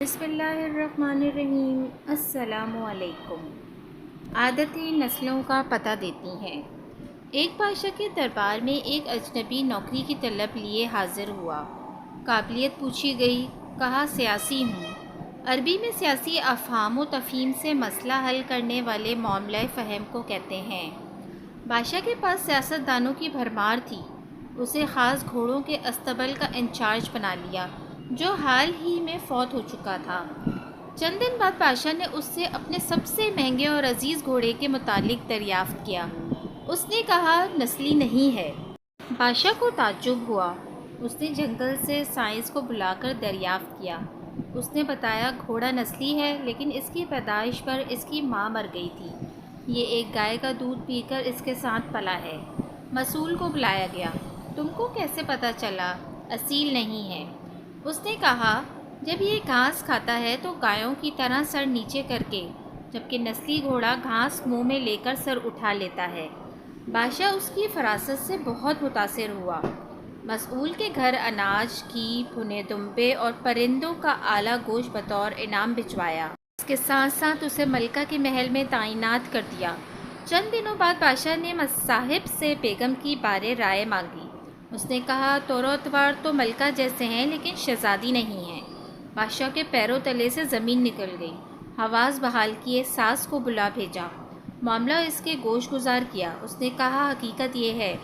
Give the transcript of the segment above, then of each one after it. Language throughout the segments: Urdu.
بسم اللہ الرحمن الرحیم۔ السلام علیکم۔ عادتیں نسلوں کا پتہ دیتی ہیں۔ ایک بادشاہ کے دربار میں ایک اجنبی نوکری کی طلب لیے حاضر ہوا۔ قابلیت پوچھی گئی، کہا سیاسی ہوں۔ عربی میں سیاسی افہام و تفہیم سے مسئلہ حل کرنے والے معاملہ فہم کو کہتے ہیں۔ بادشاہ کے پاس سیاست دانوں کی بھرمار تھی۔ اسے خاص گھوڑوں کے استبل کا انچارج بنا لیا جو حال ہی میں فوت ہو چکا تھا۔ چند دن بعد بادشاہ نے اس سے اپنے سب سے مہنگے اور عزیز گھوڑے کے متعلق دریافت کیا۔ اس نے کہا نسلی نہیں ہے۔ بادشاہ کو تعجب ہوا۔ اس نے جنگل سے سائنس کو بلا کر دریافت کیا۔ اس نے بتایا گھوڑا نسلی ہے لیکن اس کی پیدائش پر اس کی ماں مر گئی تھی۔ یہ ایک گائے کا دودھ پی کر اس کے ساتھ پلا ہے۔ مسئول کو بلایا گیا۔ تم کو کیسے پتہ چلا اصیل نہیں ہے؟ اس نے کہا جب یہ گھاس کھاتا ہے تو گایوں کی طرح سر نیچے کر کے، جبکہ نسلی گھوڑا گھاس منہ میں لے کر سر اٹھا لیتا ہے۔ بادشاہ اس کی فراست سے بہت متاثر ہوا۔ مسئول کے گھر اناج، گھی، بھنے دمبے اور پرندوں کا اعلیٰ گوشت بطور انعام بھجوایا۔ اس کے ساتھ ساتھ اسے ملکہ کے محل میں تعینات کر دیا۔ چند دنوں بعد بادشاہ نے مصاحب سے بیگم کی بارے رائے مانگی۔ اس نے کہا طور و اتوار تو ملکہ جیسے ہیں لیکن شہزادی نہیں ہیں۔ بادشاہ کے پیروں تلے سے زمین نکل گئی۔ حواس بحال کیے، ساس کو بلا بھیجا۔ معاملہ اس کے گوش گزار کیا۔ اس نے کہا حقیقت یہ ہے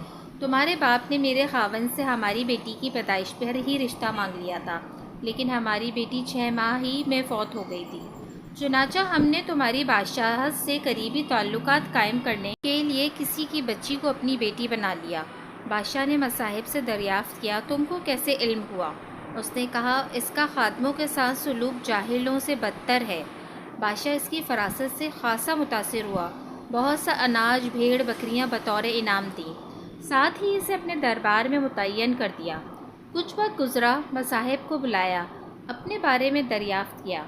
تمہارے باپ نے میرے خاوند سے ہماری بیٹی کی پیدائش پر ہی رشتہ مانگ لیا تھا، لیکن ہماری بیٹی 6 ماہ ہی میں فوت ہو گئی تھی۔ چنانچہ ہم نے تمہاری بادشاہت سے قریبی تعلقات قائم کرنے کے لیے کسی کی بچی کو اپنی بیٹی بنا لیا۔ بادشاہ نے مصاحب سے دریافت کیا تم کو کیسے علم ہوا؟ اس نے کہا اس کا خادموں کے ساتھ سلوک جاہلوں سے بدتر ہے۔ بادشاہ اس کی فراست سے خاصا متاثر ہوا۔ بہت سا اناج، بھیڑ بکریاں بطور انعام دیں، ساتھ ہی اسے اپنے دربار میں متعین کر دیا۔ کچھ وقت گزرا، مصاحب کو بلایا، اپنے بارے میں دریافت کیا۔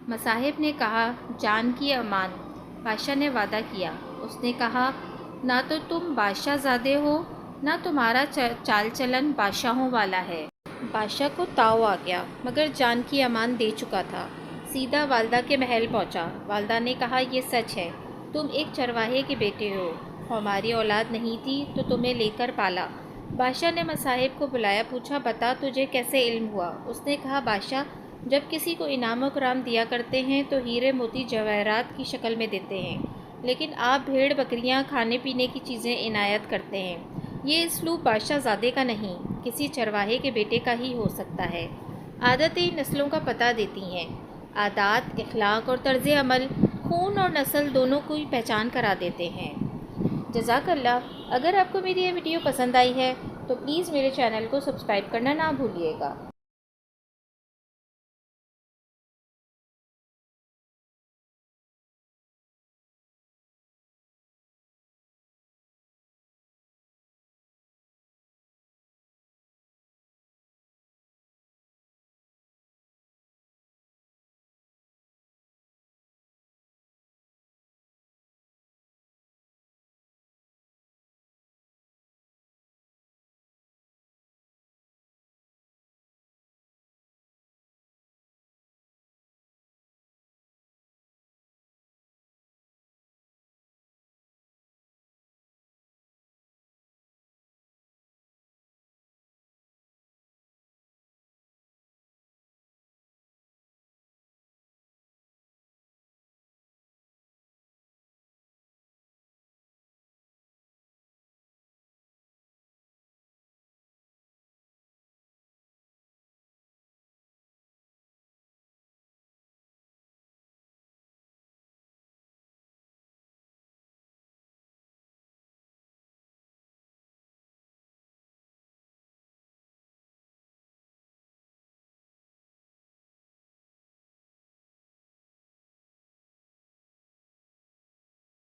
مصاحب نے کہا جان کی امان۔ بادشاہ نے وعدہ کیا۔ اس نے کہا نہ تو تم بادشاہ زادے ہو نہ تمہارا چال چلن بادشاہوں والا ہے۔ بادشاہ کو تاؤ آ گیا مگر جان کی امان دے چکا تھا۔ سیدھا والدہ کے محل پہنچا۔ والدہ نے کہا یہ سچ ہے، تم ایک چرواہے کے بیٹے ہو، ہماری اولاد نہیں تھی تو تمہیں لے کر پالا۔ بادشاہ نے مصاحب کو بلایا، پوچھا بتا تجھے کیسے علم ہوا؟ اس نے کہا بادشاہ جب کسی کو انعام و کرام دیا کرتے ہیں تو ہیرے موتی جواہرات کی شکل میں دیتے ہیں، لیکن آپ بھیڑ بکریاں، کھانے پینے کی چیزیں عنایت کرتے ہیں۔ یہ اسلوب بادشاہ زادے کا نہیں، کسی چرواہے کے بیٹے کا ہی ہو سکتا ہے۔ عادتیں نسلوں کا پتہ دیتی ہیں۔ عادات، اخلاق اور طرز عمل خون اور نسل دونوں کو پہچان کرا دیتے ہیں۔ جزاک اللہ۔ اگر آپ کو میری یہ ویڈیو پسند آئی ہے تو پلیز میرے چینل کو سبسکرائب کرنا نہ بھولیے گا۔